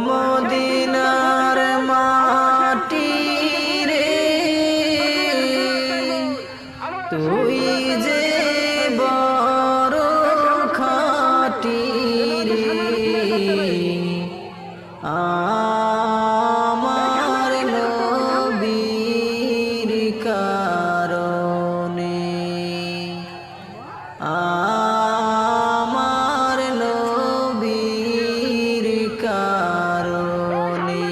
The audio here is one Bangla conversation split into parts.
মদিনার মাটি রে তুই যে বড় খাঁটি রে আমার নবীর কারণে আমার নবীর কারণে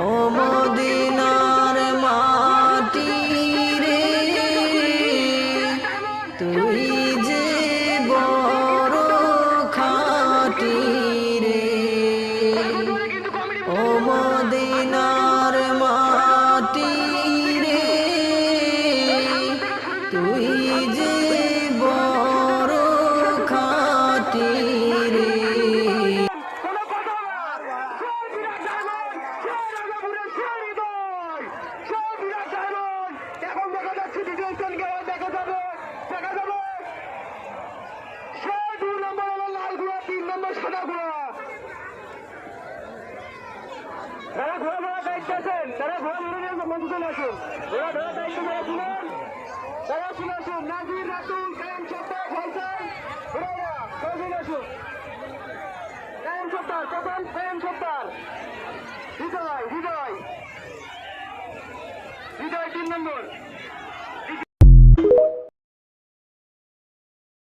ও মদিনার মাটি রে তুই যে বড় খাঁটি রে ও মদিনার মাটি রে তুই যে বড় খাঁটি রে তারা ঘোরা ধরার দায়িত্ব আছেন, তারা ঘোরা ধরে মঞ্চে চলে আসুন, ঘোরা ধরার দায়িত্ব যারা ছিলেন তারা চলে আসুন। নাজির, রাতুল, কায়েম সত্তার, ফয়সাল, হুরাইরা, সবাই চলে আসুন। কায়েম সত্তার, প্রথম কায়েম সত্তার, হৃদয় 3 নম্বর।